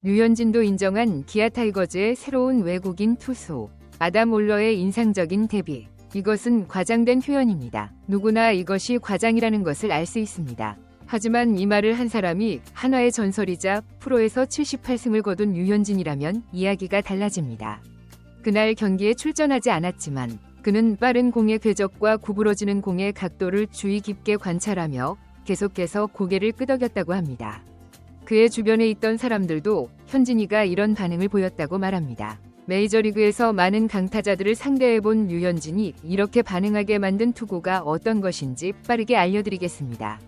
류현진도 인정한 기아 타이거즈의 새로운 외국인 투수 아담 올러의 인상적인 데뷔. 이것은 과장된 표현입니다. 누구나 이것이 과장이라는 것을 알 수 있습니다. 하지만 이 말을 한 사람이 한화의 전설이자 프로에서 78승을 거둔 류현진이라면 이야기가 달라집니다. 그날 경기에 출전하지 않았지만 그는 빠른 공의 궤적과 구부러지는 공의 각도를 주의 깊게 관찰하며 계속해서 고개를 끄덕였다고 합니다. 그의 주변에 있던 사람들도 현진이가 이런 반응을 보였다고 말합니다. 메이저리그에서 많은 강타자들을 상대해본 류현진이 이렇게 반응하게 만든 투구가 어떤 것인지 빠르게 알려드리겠습니다.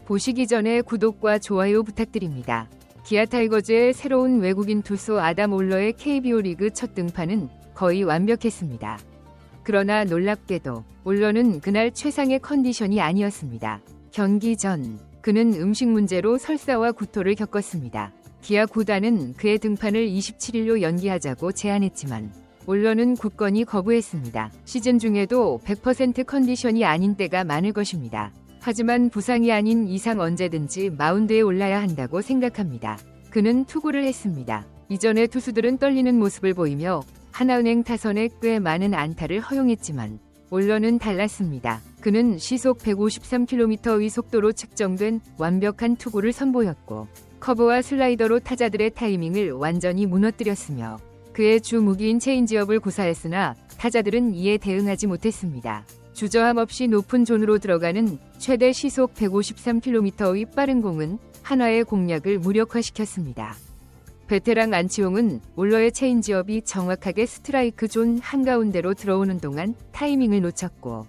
보시기 전에 구독과 좋아요 부탁드립니다. 기아 타이거즈의 새로운 외국인 투수 아담 올러의 KBO 리그 첫 등판은 거의 완벽했습니다. 그러나 놀랍게도 올러는 그날 최상의 컨디션이 아니었습니다. 경기 전 그는 음식 문제로 설사와 구토를 겪었습니다. 기아 구단은 그의 등판을 27일로 연기하자고 제안했지만 올러는 굳건히 거부했습니다. 시즌 중에도 100% 컨디션이 아닌 때가 많을 것입니다. 하지만 부상이 아닌 이상 언제든지 마운드에 올라야 한다고 생각합니다. 그는 투구를 했습니다. 이전의 투수들은 떨리는 모습을 보이며 하나은행 타선에 꽤 많은 안타를 허용했지만 올러는 달랐습니다. 그는 시속 153km의 속도로 측정된 완벽한 투구를 선보였고 커브와 슬라이더로 타자들의 타이밍을 완전히 무너뜨렸으며 그의 주 무기인 체인지업을 구사했으나 타자들은 이에 대응하지 못했습니다. 주저함 없이 높은 존으로 들어가는 최대 시속 153km의 빠른 공은 한화의 공략을 무력화시켰습니다. 베테랑 안치홍은 올러의 체인지업이 정확하게 스트라이크 존 한가운데로 들어오는 동안 타이밍을 놓쳤고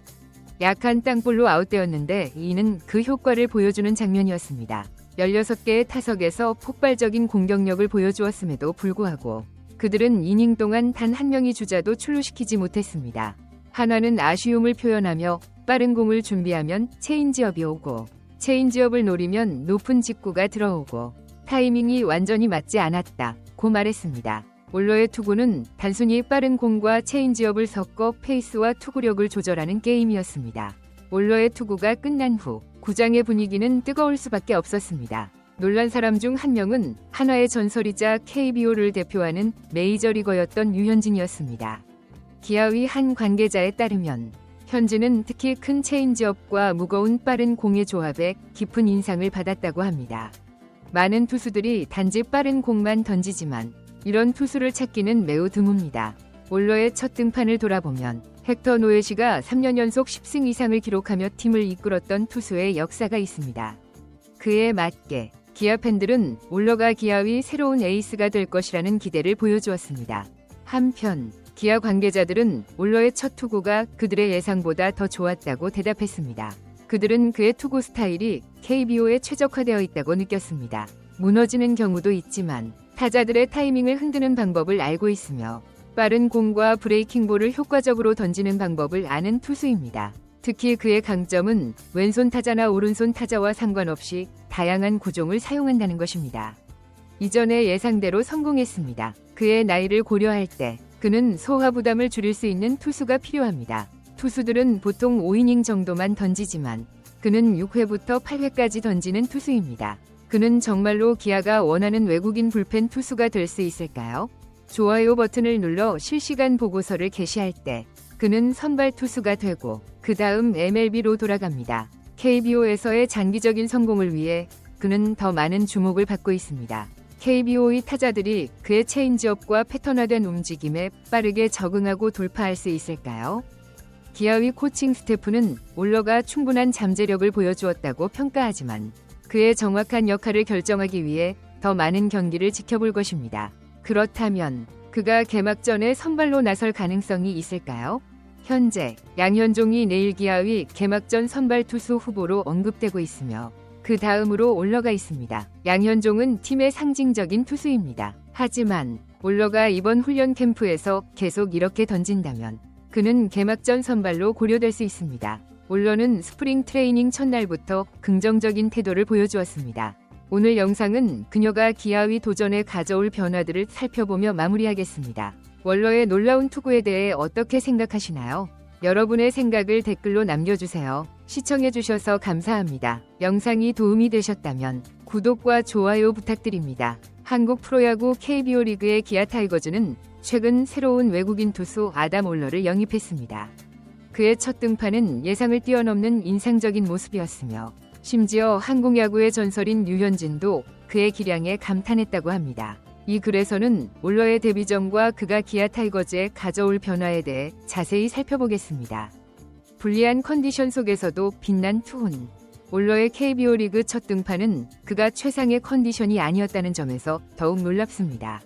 약한 땅볼로 아웃되었는데 이는 그 효과를 보여주는 장면이었습니다. 16개의 타석에서 폭발적인 공격력을 보여주었음에도 불구하고 그들은 이닝 동안 단 한 명의 주자도 출루시키지 못했습니다. 한화는 아쉬움을 표현하며 빠른 공을 준비하면 체인지업이 오고 체인지업을 노리면 높은 직구가 들어오고 타이밍이 완전히 맞지 않았다고 말했습니다. 올러의 투구는 단순히 빠른 공과 체인지업을 섞어 페이스와 투구력을 조절하는 게임이었습니다. 올러의 투구가 끝난 후 구장의 분위기는 뜨거울 수밖에 없었습니다. 놀란 사람 중 한 명은 한화의 전설이자 KBO를 대표하는 메이저리거였던 류현진이었습니다. 기아의 한 관계자에 따르면 현진은 특히 큰 체인지업과 무거운 빠른 공의 조합에 깊은 인상을 받았다고 합니다. 많은 투수들이 단지 빠른 공만 던지지만 이런 투수를 찾기는 매우 드뭅니다. 올러의 첫 등판을 돌아보면 헥터 노에시가 3년 연속 10승 이상을 기록하며 팀을 이끌었던 투수의 역사가 있습니다. 그에 맞게 기아 팬들은 올러가 기아의 새로운 에이스가 될 것이라는 기대를 보여주었습니다. 한편 기아 관계자들은 올러의 첫 투구가 그들의 예상보다 더 좋았다고 대답했습니다. 그들은 그의 투구 스타일이 KBO에 최적화되어 있다고 느꼈습니다. 무너지는 경우도 있지만 타자들의 타이밍을 흔드는 방법을 알고 있으며 빠른 공과 브레이킹볼을 효과적으로 던지는 방법을 아는 투수입니다. 특히 그의 강점은 왼손 타자나 오른손 타자와 상관없이 다양한 구종을 사용한다는 것입니다. 이전의 예상대로 성공했습니다. 그의 나이를 고려할 때 그는 소화 부담을 줄일 수 있는 투수가 필요합니다. 투수들은 보통 5이닝 정도만 던지지만 그는 6회부터 8회까지 던지는 투수입니다. 그는 정말로 기아가 원하는 외국인 불펜 투수가 될 수 있을까요? 좋아요 버튼을 눌러 실시간 보고서를 게시할 때 그는 선발 투수가 되고 그 다음 MLB로 돌아갑니다. KBO에서의 장기적인 성공을 위해 그는 더 많은 주목을 받고 있습니다. KBO의 타자들이 그의 체인지업과 패턴화된 움직임에 빠르게 적응하고 돌파할 수 있을까요? 기아의 코칭 스태프는 올러가 충분한 잠재력을 보여주었다고 평가하지만 그의 정확한 역할을 결정하기 위해 더 많은 경기를 지켜볼 것입니다. 그렇다면 그가 개막전에 선발로 나설 가능성이 있을까요? 현재 양현종이 내일 기아의 개막전 선발 투수 후보로 언급되고 있으며 그 다음으로 올러가 있습니다. 양현종은 팀의 상징적인 투수입니다. 하지만 올러가 이번 훈련 캠프에서 계속 이렇게 던진다면 그는 개막전 선발로 고려될 수 있습니다. 올러는 스프링 트레이닝 첫날부터 긍정적인 태도를 보여주었습니다. 오늘 영상은 그녀가 기아의 도전에 가져올 변화들을 살펴보며 마무리하겠습니다. 올러의 놀라운 투구에 대해 어떻게 생각하시나요? 여러분의 생각을 댓글로 남겨주세요. 시청해주셔서 감사합니다. 영상이 도움이 되셨다면 구독과 좋아요 부탁드립니다. 한국 프로야구 KBO 리그의 기아 타이거즈는 최근 새로운 외국인 투수 아담 올러를 영입했습니다. 그의 첫 등판은 예상을 뛰어넘는 인상적인 모습이었으며 심지어 한국 야구의 전설인 류현진도 그의 기량에 감탄했다고 합니다. 이 글에서는 올러의 데뷔전과 그가 기아 타이거즈에 가져올 변화에 대해 자세히 살펴보겠습니다. 불리한 컨디션 속에서도 빛난 투혼. 올러의 KBO 리그 첫 등판은 그가 최상의 컨디션이 아니었다는 점에서 더욱 놀랍습니다.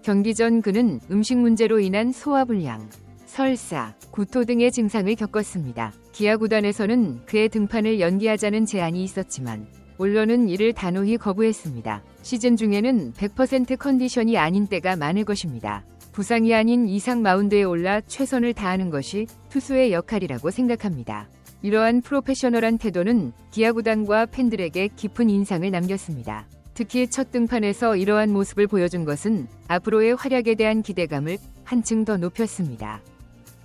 경기 전 그는 음식 문제로 인한 소화불량, 설사, 구토 등의 증상을 겪었습니다. 기아 구단에서는 그의 등판을 연기하자는 제안이 있었지만 올러는 이를 단호히 거부했습니다. 시즌 중에는 100% 컨디션이 아닌 때가 많을 것입니다. 부상이 아닌 이상 마운드에 올라 최선을 다하는 것이 투수의 역할이라고 생각합니다. 이러한 프로페셔널한 태도는 기아 구단과 팬들에게 깊은 인상을 남겼습니다. 특히 첫 등판에서 이러한 모습을 보여준 것은 앞으로의 활약에 대한 기대감을 한층 더 높였습니다.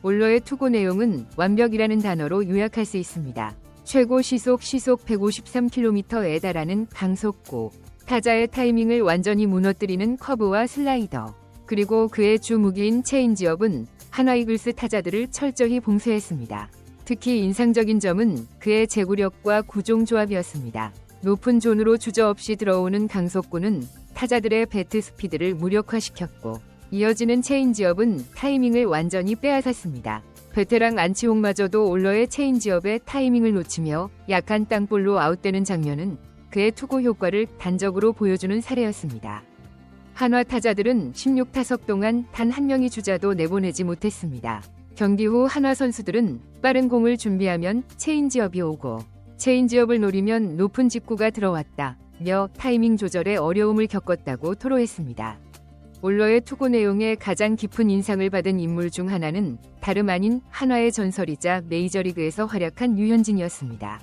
올러의 투구 내용은 완벽이라는 단어로 요약할 수 있습니다. 최고 시속 153km에 달하는 강속구, 타자의 타이밍을 완전히 무너뜨리는 커브와 슬라이더, 그리고 그의 주 무기인 체인지업은 한화 이글스 타자들을 철저히 봉쇄했습니다. 특히 인상적인 점은 그의 제구력과 구종 조합이었습니다. 높은 존으로 주저없이 들어오는 강속구는 타자들의 배트 스피드를 무력화시켰고 이어지는 체인지업은 타이밍을 완전히 빼앗았습니다. 베테랑 안치홍마저도 올러의 체인지업의 타이밍을 놓치며 약한 땅볼로 아웃되는 장면은 그의 투구 효과를 단적으로 보여주는 사례였습니다. 한화 타자들은 16타석 동안 단 한 명의 주자도 내보내지 못했습니다. 경기 후 한화 선수들은 빠른 공을 준비하면 체인지업이 오고 체인지업을 노리면 높은 직구가 들어왔다며 타이밍 조절에 어려움을 겪었다고 토로했습니다. 올러의 투구 내용에 가장 깊은 인상을 받은 인물 중 하나는 다름 아닌 한화의 전설이자 메이저리그에서 활약한 류현진이었습니다.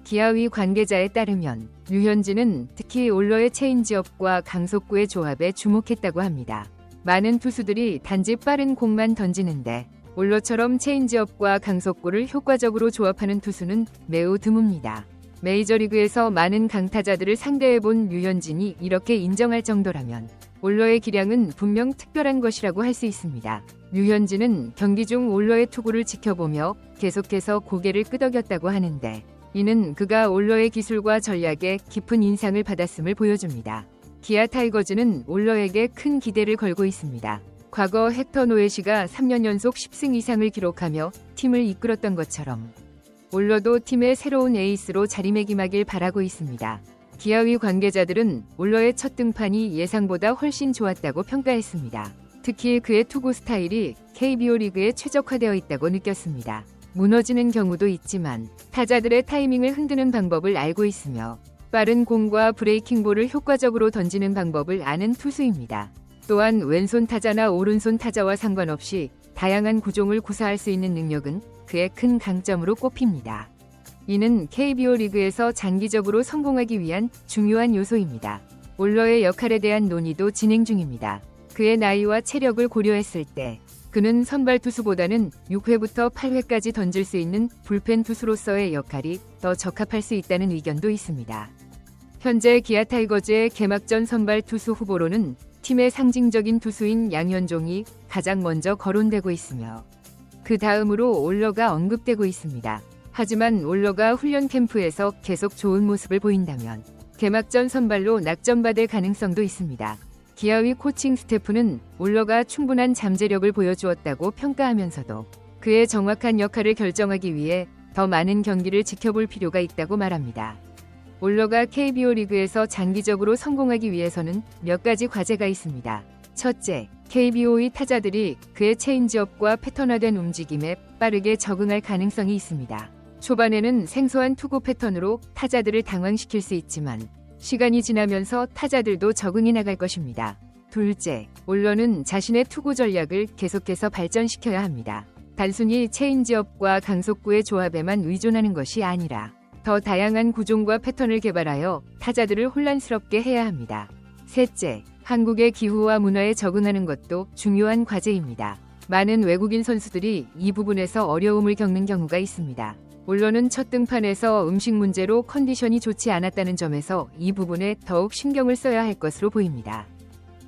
기아위 관계자에 따르면 류현진은 특히 올러의 체인지업과 강속구의 조합에 주목했다고 합니다. 많은 투수들이 단지 빠른 공만 던지는데 올러처럼 체인지업과 강속구를 효과적으로 조합하는 투수는 매우 드뭅니다. 메이저리그에서 많은 강타자들을 상대해본 류현진이 이렇게 인정할 정도라면 올러의 기량은 분명 특별한 것이라고 할 수 있습니다. 류현진은 경기 중 올러의 투구를 지켜보며 계속해서 고개를 끄덕였다고 하는데 이는 그가 올러의 기술과 전략에 깊은 인상을 받았음을 보여줍니다. 기아 타이거즈는 올러에게 큰 기대를 걸고 있습니다. 과거 헥터 노에시가 3년 연속 10승 이상을 기록하며 팀을 이끌었던 것처럼 올러도 팀의 새로운 에이스로 자리매김하길 바라고 있습니다. 기아위 관계자들은 올러의 첫 등판이 예상보다 훨씬 좋았다고 평가했습니다. 특히 그의 투구 스타일이 KBO 리그에 최적화되어 있다고 느꼈습니다. 무너지는 경우도 있지만 타자들의 타이밍을 흔드는 방법을 알고 있으며 빠른 공과 브레이킹 볼을 효과적으로 던지는 방법을 아는 투수입니다. 또한 왼손 타자나 오른손 타자와 상관없이 다양한 구종을 구사할 수 있는 능력은 그의 큰 강점으로 꼽힙니다. 이는 KBO 리그에서 장기적으로 성공하기 위한 중요한 요소입니다. 올러의 역할에 대한 논의도 진행 중입니다. 그의 나이와 체력을 고려했을 때 그는 선발 투수보다는 6회부터 8회까지 던질 수 있는 불펜 투수로서의 역할이 더 적합할 수 있다는 의견도 있습니다. 현재 기아 타이거즈의 개막전 선발 투수 후보로는 팀의 상징적인 투수인 양현종이 가장 먼저 거론되고 있으며 그 다음으로 올러가 언급되고 있습니다. 하지만 올러가 훈련 캠프에서 계속 좋은 모습을 보인다면 개막전 선발로 낙점받을 가능성도 있습니다. 기아위 코칭 스태프는 올러가 충분한 잠재력을 보여주었다고 평가하면서도 그의 정확한 역할을 결정하기 위해 더 많은 경기를 지켜볼 필요가 있다고 말합니다. 올러가 KBO 리그에서 장기적으로 성공하기 위해서는 몇 가지 과제가 있습니다. 첫째, KBO의 타자들이 그의 체인지업과 패턴화된 움직임에 빠르게 적응할 가능성이 있습니다. 초반에는 생소한 투구 패턴으로 타자들을 당황시킬 수 있지만 시간이 지나면서 타자들도 적응해 나갈 것입니다. 둘째, 올러는 자신의 투구 전략을 계속해서 발전시켜야 합니다. 단순히 체인지업과 강속구의 조합에만 의존하는 것이 아니라 더 다양한 구종과 패턴을 개발하여 타자들을 혼란스럽게 해야 합니다. 셋째, 한국의 기후와 문화에 적응하는 것도 중요한 과제입니다. 많은 외국인 선수들이 이 부분에서 어려움을 겪는 경우가 있습니다. 올러는 첫 등판에서 음식 문제로 컨디션이 좋지 않았다는 점에서 이 부분에 더욱 신경을 써야 할 것으로 보입니다.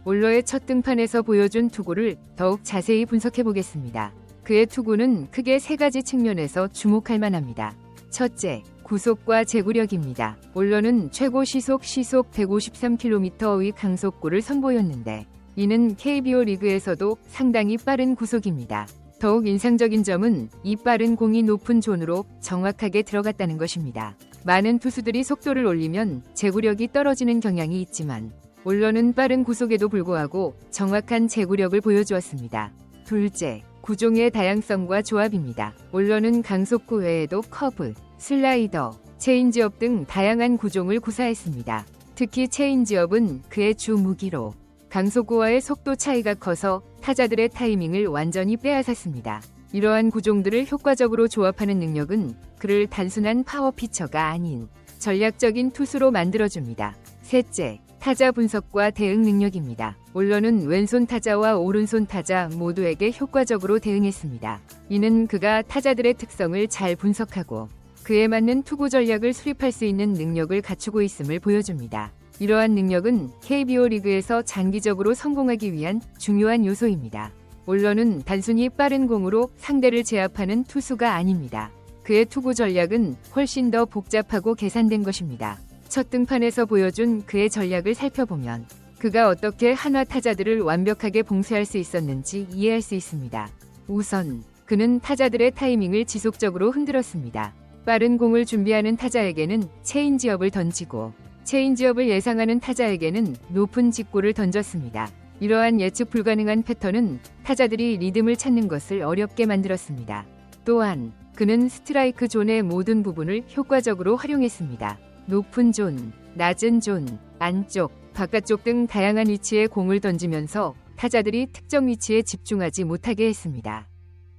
올러의 첫 등판에서 보여준 투구를 더욱 자세히 분석해 보겠습니다. 그의 투구는 크게 세 가지 측면에서 주목할 만합니다. 첫째, 구속과 제구력입니다. 올러는 최고 시속 153km의 강속구를 선보였는데 이는 KBO 리그에서도 상당히 빠른 구속입니다. 더욱 인상적인 점은 이 빠른 공이 높은 존으로 정확하게 들어갔다는 것입니다. 많은 투수들이 속도를 올리면 제구력이 떨어지는 경향이 있지만 올러는 빠른 구속에도 불구하고 정확한 제구력을 보여주었습니다. 둘째, 구종의 다양성과 조합입니다. 올러는 강속구 외에도 커브, 슬라이더, 체인지업 등 다양한 구종을 구사했습니다. 특히 체인지업은 그의 주 무기로 강속구와의 속도 차이가 커서 타자들의 타이밍을 완전히 빼앗았습니다. 이러한 구종들을 효과적으로 조합하는 능력은 그를 단순한 파워 피처가 아닌 전략적인 투수로 만들어줍니다. 셋째, 타자 분석과 대응 능력입니다. 올러는 왼손 타자와 오른손 타자 모두에게 효과적으로 대응했습니다. 이는 그가 타자들의 특성을 잘 분석하고 그에 맞는 투구 전략을 수립할 수 있는 능력을 갖추고 있음을 보여줍니다. 이러한 능력은 KBO 리그에서 장기적으로 성공하기 위한 중요한 요소입니다. 올러는 단순히 빠른 공으로 상대를 제압하는 투수가 아닙니다. 그의 투구 전략은 훨씬 더 복잡하고 계산된 것입니다. 첫 등판에서 보여준 그의 전략을 살펴보면 그가 어떻게 한화 타자들을 완벽하게 봉쇄할 수 있었는지 이해할 수 있습니다. 우선 그는 타자들의 타이밍을 지속적으로 흔들었습니다. 빠른 공을 준비하는 타자에게는 체인지업을 던지고 체인지업을 예상하는 타자에게는 높은 직구를 던졌습니다. 이러한 예측 불가능한 패턴은 타자들이 리듬을 찾는 것을 어렵게 만들었습니다. 또한 그는 스트라이크 존의 모든 부분을 효과적으로 활용했습니다. 높은 존, 낮은 존, 안쪽, 바깥쪽 등 다양한 위치에 공을 던지면서 타자들이 특정 위치에 집중하지 못하게 했습니다.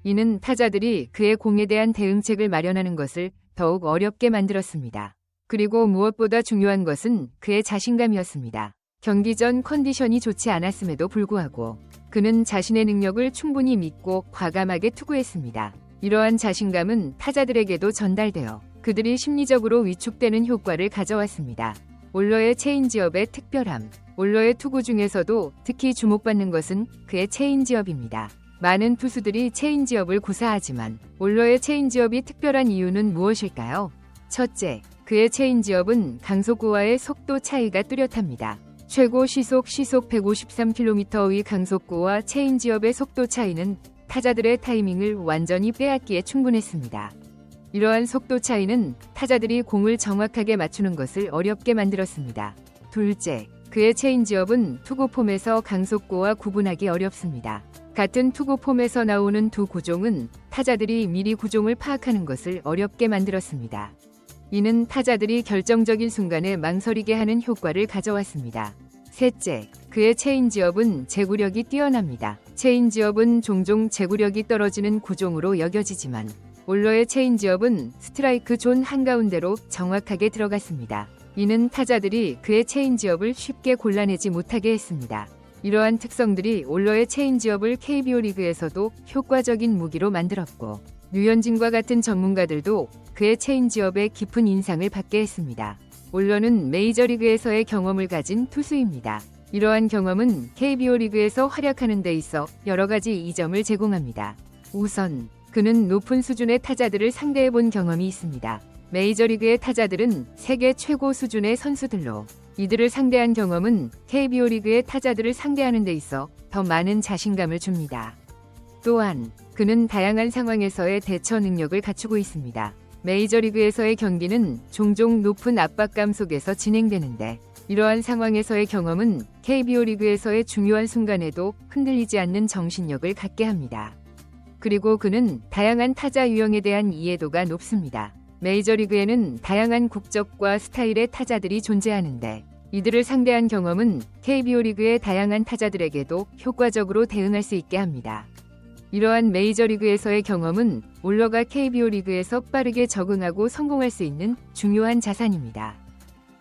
이는 타자들이 그의 공에 대한 대응책을 마련하는 것을 더욱 어렵게 만들었습니다. 그리고 무엇보다 중요한 것은 그의 자신감이었습니다. 경기 전 컨디션이 좋지 않았음에도 불구하고 그는 자신의 능력을 충분히 믿고 과감하게 투구했습니다. 이러한 자신감은 타자들에게도 전달되어 그들이 심리적으로 위축되는 효과를 가져왔습니다. 올러의 체인지업의 특별함. 올러의 투구 중에서도 특히 주목받는 것은 그의 체인지업입니다. 많은 투수들이 체인지업을 구사하지만 올러의 체인지업이 특별한 이유는 무엇일까요? 첫째, 그의 체인지업은 강속구와의 속도 차이가 뚜렷합니다. 최고 시속 153km의 강속구와 체인지업의 속도 차이는 타자들의 타이밍을 완전히 빼앗기에 충분했습니다. 이러한 속도 차이는 타자들이 공을 정확하게 맞추는 것을 어렵게 만들었습니다. 둘째, 그의 체인지업은 투구 폼에서 강속구와 구분하기 어렵습니다. 같은 투구 폼에서 나오는 두 구종은 타자들이 미리 구종을 파악하는 것을 어렵게 만들었습니다. 이는 타자들이 결정적인 순간에 망설이게 하는 효과를 가져왔습니다. 셋째, 그의 체인지업은 제구력이 뛰어납니다. 체인지업은 종종 제구력이 떨어지는 구종으로 여겨지지만 올러의 체인지업은 스트라이크 존 한가운데로 정확하게 들어갔습니다. 이는 타자들이 그의 체인지업을 쉽게 골라내지 못하게 했습니다. 이러한 특성들이 올러의 체인지업을 KBO 리그에서도 효과적인 무기로 만들었고 류현진과 같은 전문가들도 그의 체인지업에 깊은 인상을 받게 했습니다. 올러는 메이저리그에서의 경험을 가진 투수입니다. 이러한 경험은 KBO 리그에서 활약하는 데 있어 여러 가지 이점을 제공합니다. 우선 그는 높은 수준의 타자들을 상대해본 경험이 있습니다. 메이저리그의 타자들은 세계 최고 수준의 선수들로 이들을 상대한 경험은 KBO 리그의 타자들을 상대하는 데 있어 더 많은 자신감을 줍니다. 또한 그는 다양한 상황에서의 대처 능력을 갖추고 있습니다. 메이저리그에서의 경기는 종종 높은 압박감 속에서 진행되는데 이러한 상황에서의 경험은 KBO 리그에서의 중요한 순간에도 흔들리지 않는 정신력을 갖게 합니다. 그리고 그는 다양한 타자 유형에 대한 이해도가 높습니다. 메이저리그에는 다양한 국적과 스타일의 타자들이 존재하는데 이들을 상대한 경험은 KBO 리그의 다양한 타자들에게도 효과적으로 대응할 수 있게 합니다. 이러한 메이저리그에서의 경험은 올러가 KBO 리그에서 빠르게 적응하고 성공할 수 있는 중요한 자산입니다.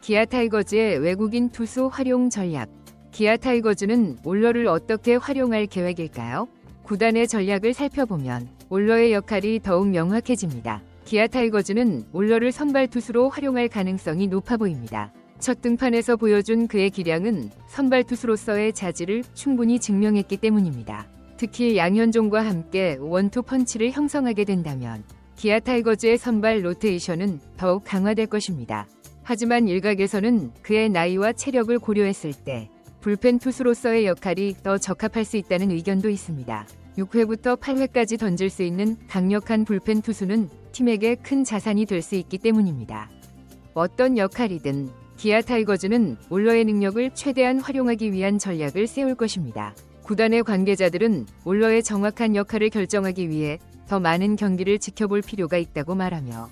기아 타이거즈의 외국인 투수 활용 전략. 기아 타이거즈는 올러를 어떻게 활용할 계획일까요? 구단의 전략을 살펴보면 올러의 역할이 더욱 명확해집니다. 기아 타이거즈는 올러를 선발 투수로 활용할 가능성이 높아 보입니다. 첫 등판에서 보여준 그의 기량은 선발 투수로서의 자질을 충분히 증명했기 때문입니다. 특히 양현종과 함께 원투 펀치를 형성하게 된다면 기아 타이거즈의 선발 로테이션은 더욱 강화될 것입니다. 하지만 일각에서는 그의 나이와 체력을 고려했을 때 불펜 투수로서의 역할이 더 적합할 수 있다는 의견도 있습니다. 6회부터 8회까지 던질 수 있는 강력한 불펜 투수는 팀에게 큰 자산이 될 수 있기 때문입니다. 어떤 역할이든 기아 타이거즈는 올러의 능력을 최대한 활용하기 위한 전략을 세울 것입니다. 구단의 관계자들은 올러의 정확한 역할을 결정하기 위해 더 많은 경기를 지켜볼 필요가 있다고 말하며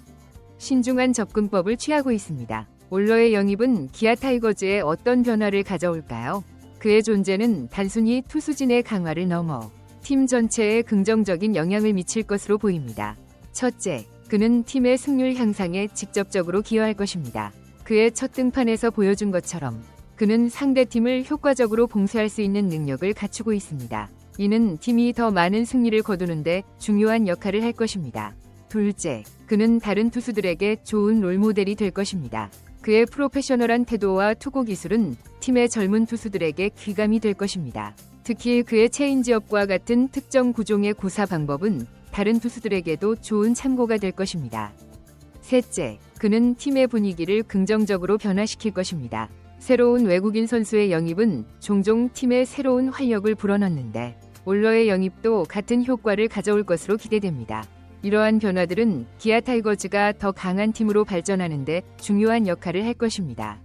신중한 접근법을 취하고 있습니다. 올러의 영입은 기아 타이거즈에 어떤 변화를 가져올까요? 그의 존재는 단순히 투수진의 강화를 넘어 팀 전체에 긍정적인 영향을 미칠 것으로 보입니다. 첫째, 그는 팀의 승률 향상에 직접적으로 기여할 것입니다. 그의 첫 등판에서 보여준 것처럼 그는 상대팀을 효과적으로 봉쇄할 수 있는 능력을 갖추고 있습니다. 이는 팀이 더 많은 승리를 거두는데 중요한 역할을 할 것입니다. 둘째, 그는 다른 투수들에게 좋은 롤모델이 될 것입니다. 그의 프로페셔널한 태도와 투구 기술은 팀의 젊은 투수들에게 귀감이 될 것입니다. 특히 그의 체인지업과 같은 특정 구종의 구사 방법은 다른 투수들에게도 좋은 참고가 될 것입니다. 셋째, 그는 팀의 분위기를 긍정적으로 변화시킬 것입니다. 새로운 외국인 선수의 영입은 종종 팀에 새로운 활력을 불어넣는데 올러의 영입도 같은 효과를 가져올 것으로 기대됩니다. 이러한 변화들은 기아 타이거즈가 더 강한 팀으로 발전하는 데 중요한 역할을 할 것입니다.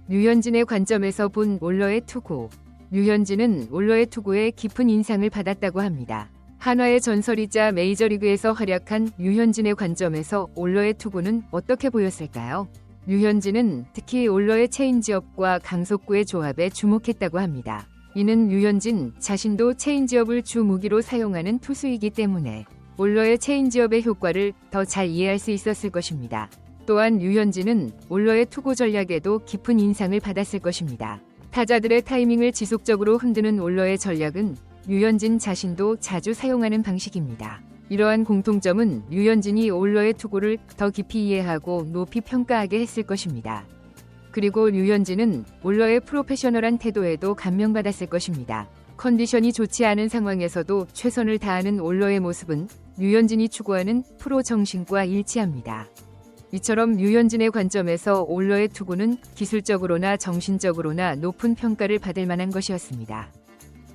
류현진의 관점에서 본 올러의 투구. 류현진은 올러의 투구에 깊은 인상을 받았다고 합니다. 한화의 전설이자 메이저리그에서 활약한 류현진의 관점에서 올러의 투구는 어떻게 보였을까요? 류현진은 특히 올러의 체인지업과 강속구의 조합에 주목했다고 합니다. 이는 류현진 자신도 체인지업을 주 무기로 사용하는 투수이기 때문에 올러의 체인지업의 효과를 더 잘 이해할 수 있었을 것입니다. 또한 류현진은 올러의 투구 전략에도 깊은 인상을 받았을 것입니다. 타자들의 타이밍을 지속적으로 흔드는 올러의 전략은 류현진 자신도 자주 사용하는 방식입니다. 이러한 공통점은 류현진이 올러의 투구를 더 깊이 이해하고 높이 평가하게 했을 것입니다. 그리고 류현진은 올러의 프로페셔널한 태도에도 감명받았을 것입니다. 컨디션이 좋지 않은 상황에서도 최선을 다하는 올러의 모습은 류현진이 추구하는 프로 정신과 일치합니다. 이처럼 류현진의 관점에서 올러의 투구는 기술적으로나 정신적으로나 높은 평가를 받을 만한 것이었습니다.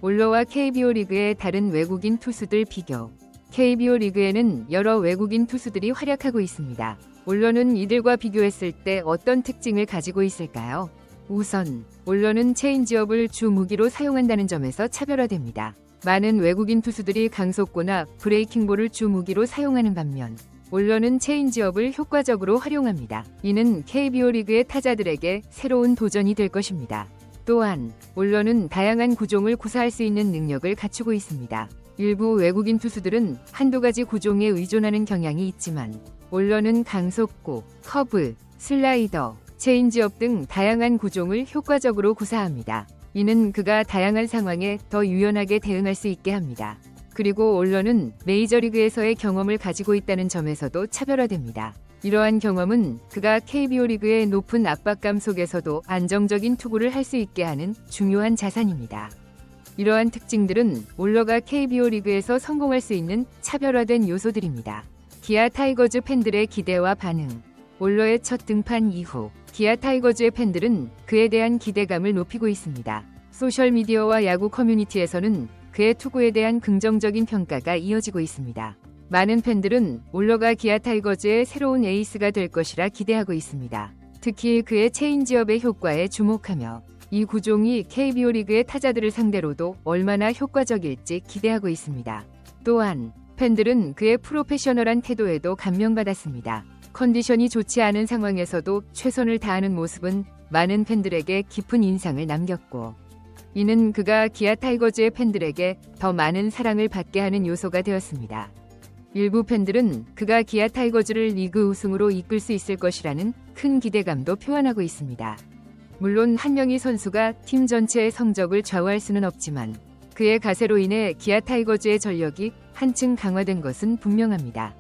올러와 KBO 리그의 다른 외국인 투수들 비교. KBO 리그에는 여러 외국인 투수들이 활약하고 있습니다. 올러는 이들과 비교했을 때 어떤 특징을 가지고 있을까요? 우선, 올러는 체인지업을 주 무기로 사용한다는 점에서 차별화됩니다. 많은 외국인 투수들이 강속구나 브레이킹볼을 주 무기로 사용하는 반면 올러는 체인지업을 효과적으로 활용합니다. 이는 KBO 리그의 타자들에게 새로운 도전이 될 것입니다. 또한 올러는 다양한 구종을 구사할 수 있는 능력을 갖추고 있습니다. 일부 외국인 투수들은 한두 가지 구종에 의존하는 경향이 있지만 올러는 강속구, 커브, 슬라이더, 체인지업 등 다양한 구종을 효과적으로 구사합니다. 이는 그가 다양한 상황에 더 유연하게 대응할 수 있게 합니다. 그리고 올러는 메이저리그에서의 경험을 가지고 있다는 점에서도 차별화됩니다. 이러한 경험은 그가 KBO 리그의 높은 압박감 속에서도 안정적인 투구를 할 수 있게 하는 중요한 자산입니다. 이러한 특징들은 올러가 KBO 리그에서 성공할 수 있는 차별화된 요소들입니다. 기아 타이거즈 팬들의 기대와 반응. 올러의 첫 등판 이후 기아 타이거즈의 팬들은 그에 대한 기대감을 높이고 있습니다. 소셜미디어와 야구 커뮤니티에서는 그의 투구에 대한 긍정적인 평가가 이어지고 있습니다. 많은 팬들은 올러가 기아 타이거즈의 새로운 에이스가 될 것이라 기대하고 있습니다. 특히 그의 체인지업의 효과에 주목하며 이 구종이 KBO 리그의 타자들을 상대로도 얼마나 효과적일지 기대하고 있습니다. 또한 팬들은 그의 프로페셔널한 태도에도 감명받았습니다. 컨디션이 좋지 않은 상황에서도 최선을 다하는 모습은 많은 팬들에게 깊은 인상을 남겼고 이는 그가 기아 타이거즈의 팬들에게 더 많은 사랑을 받게 하는 요소가 되었습니다. 일부 팬들은 그가 기아 타이거즈를 리그 우승으로 이끌 수 있을 것이라는 큰 기대감도 표현하고 있습니다. 물론 한명희 선수가 팀 전체의 성적을 좌우할 수는 없지만 그의 가세로 인해 기아 타이거즈의 전력이 한층 강화된 것은 분명합니다.